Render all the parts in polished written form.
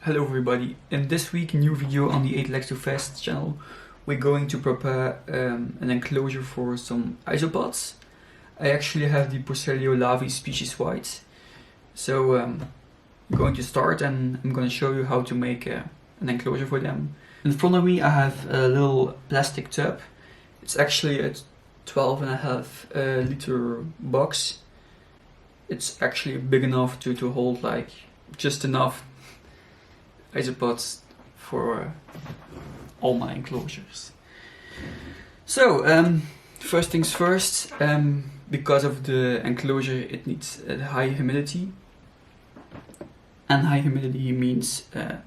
Hello everybody, in this week new video on the 8 Legs to Fast channel we're going to prepare an enclosure for some isopods. I actually have the Porcellio laevis species white, so I'm going to start and I'm going to show you how to make an enclosure for them. In front of me I have a little plastic tub. It's actually a 12.5 liter box. It's actually big enough to hold like just enough isopods for all my enclosures. So first things first, because of the enclosure it needs high humidity, and high humidity means a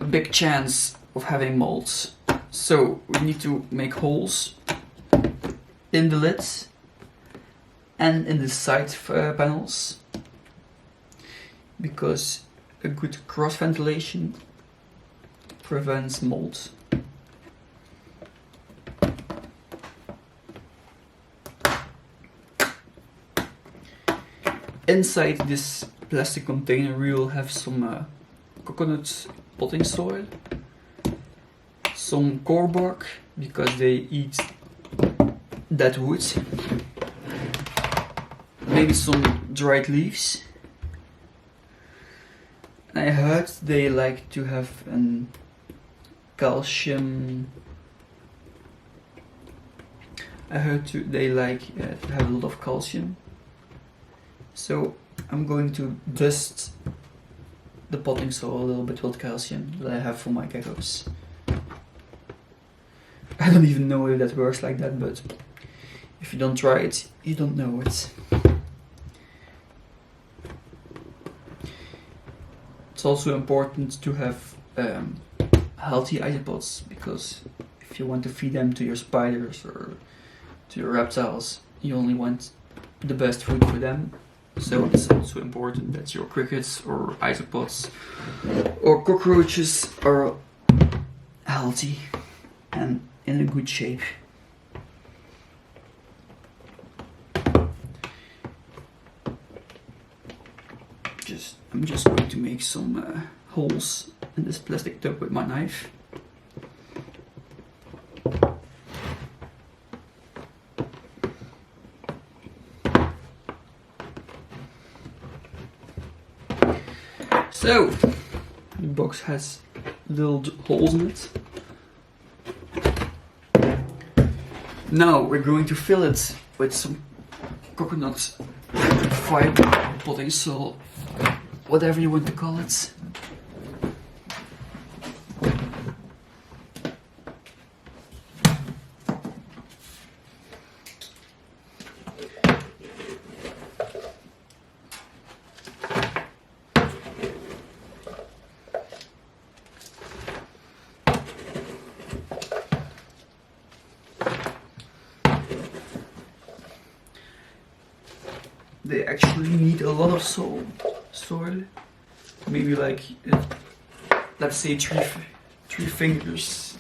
big chance of having molds. So we need to make holes in the lids and in the side panels, because a good cross ventilation prevents mold. Inside this plastic container we will have some coconut potting soil, some core bark because they eat that wood, maybe some dried leaves. I heard they like to have an calcium. They like to have a lot of calcium. So I'm going to dust the potting soil a little bit with calcium that I have for my geckos. I don't even know if that works like that, but if you don't try it, you don't know it. It's also important to have healthy isopods, because if you want to feed them to your spiders or to your reptiles, you only want the best food for them. So it's also important that your crickets or isopods or cockroaches are healthy and in a good shape. I'm just going to make some holes in this plastic tub with my knife. So the box has little holes in it. Now we're going to fill it with some coconut fiber, potting soil, whatever you want to call it. They actually need a lot of soil. Maybe like, let's say three fingers.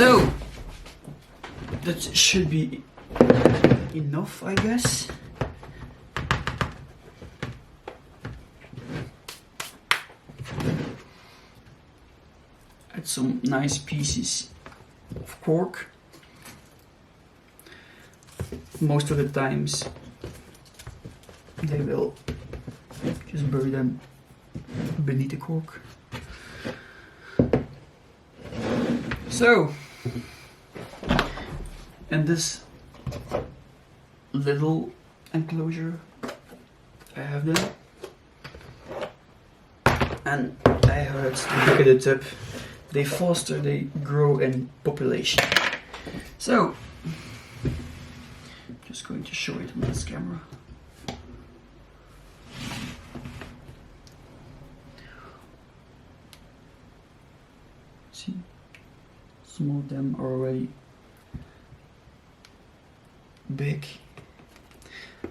So that should be enough, I guess. Add some nice pieces of cork. Most of the times they will just bury them beneath the cork. So, in this little enclosure I have them, and I heard to look at the tip they faster they grow in population. So, just going to show it on this camera. See, some of them are already big.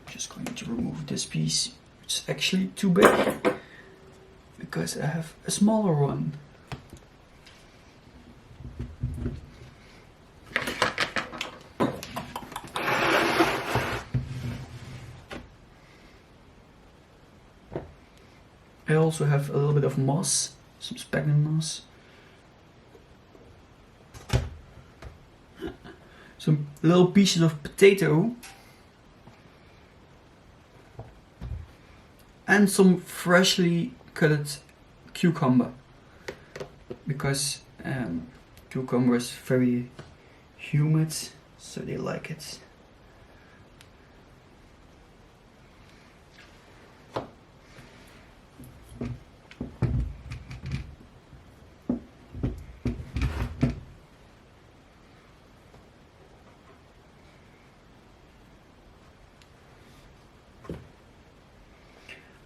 Just going to remove this piece. It's actually too big because I have a smaller one. I also have a little bit of moss, some sphagnum moss. Some little pieces of potato. And some freshly cut cucumber. Because cucumber is very humid, so they like it.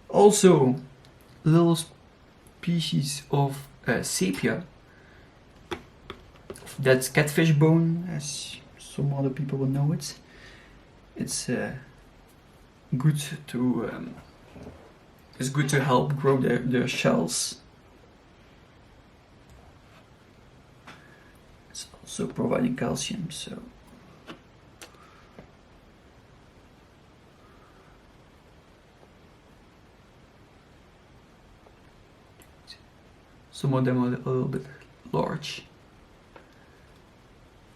Also, little species of sepia. That's catfish bone, as some other people will know it. It's good to help grow their shells. It's also providing calcium, so. Some of them are a little bit large.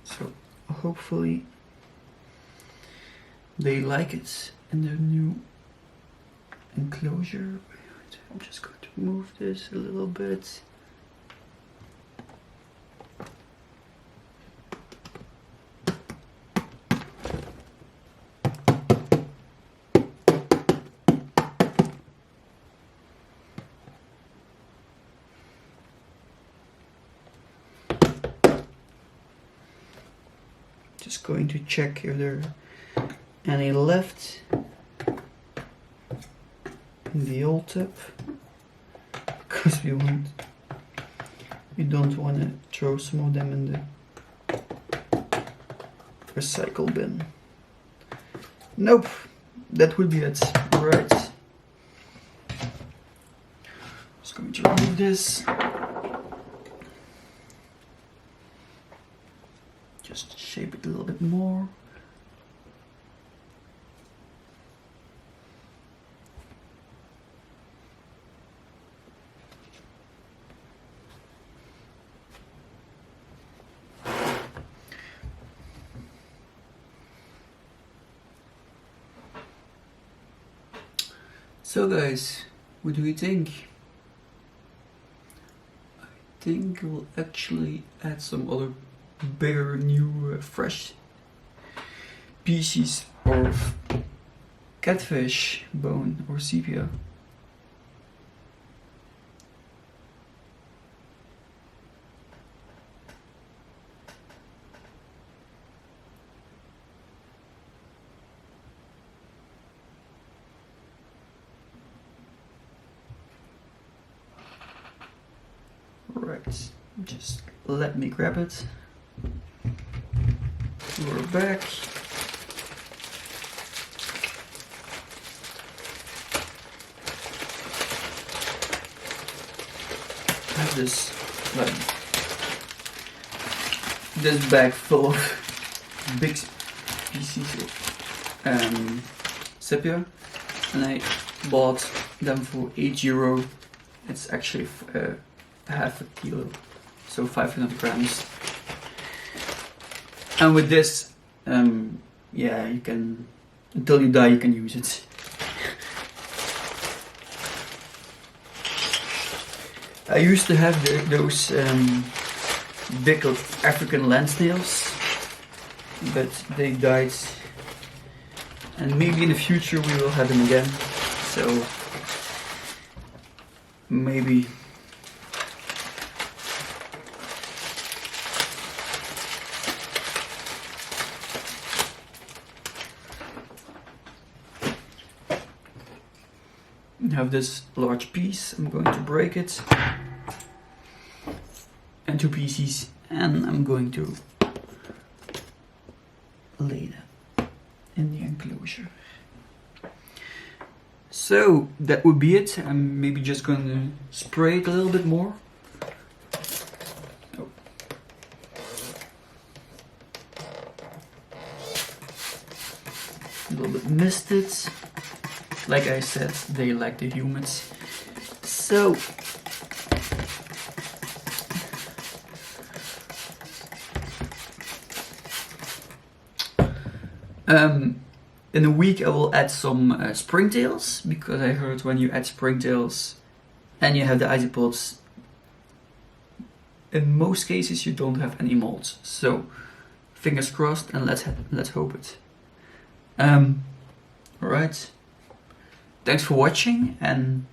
So hopefully they like it in their new enclosure. I'm just going to move this a little bit. Just going to check if there are any left in the old tub, because we don't want to throw some of them in the recycle bin. Nope, that would be it. Right. Just going to remove this. Just shape it a little bit more. So guys, what do you think? I think we'll actually add some other bigger, new, fresh pieces of catfish bone or sepia. Right, just let me grab it. We're back. I have this bag full of big pieces of sepia, and I bought them for €8. It's actually half a kilo, so 500 grams. And with this, yeah, you can, until you die, you can use it. I used to have those big African land snails, but they died. And maybe in the future we will have them again. So maybe I have this large piece. I'm going to break it into pieces, and I'm going to lay that in the enclosure. So that would be it. I'm maybe just going to spray it a little bit more. Oh. A little bit misted. Like I said, they like the humans. So in a week I will add some springtails, because I heard when you add springtails and you have the isopods, in most cases you don't have any molds. So fingers crossed, and let's hope it. Alright. Thanks for watching, and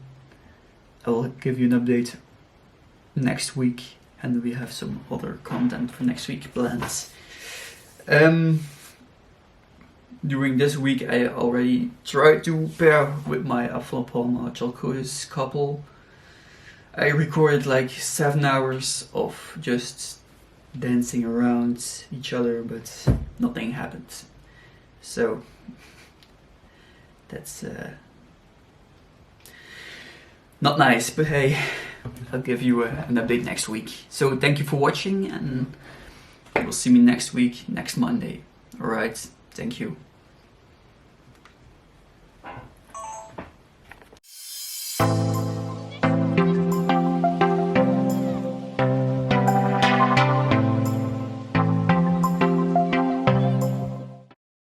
I will give you an update next week, and we have some other content for next week planned. During this week I already tried to pair with my Aphelopon chalcodus couple. I recorded like 7 hours of just dancing around each other, but nothing happened. So that's not nice, but hey, I'll give you an update next week. So thank you for watching, and you'll see me next week, next Monday. Alright, thank you.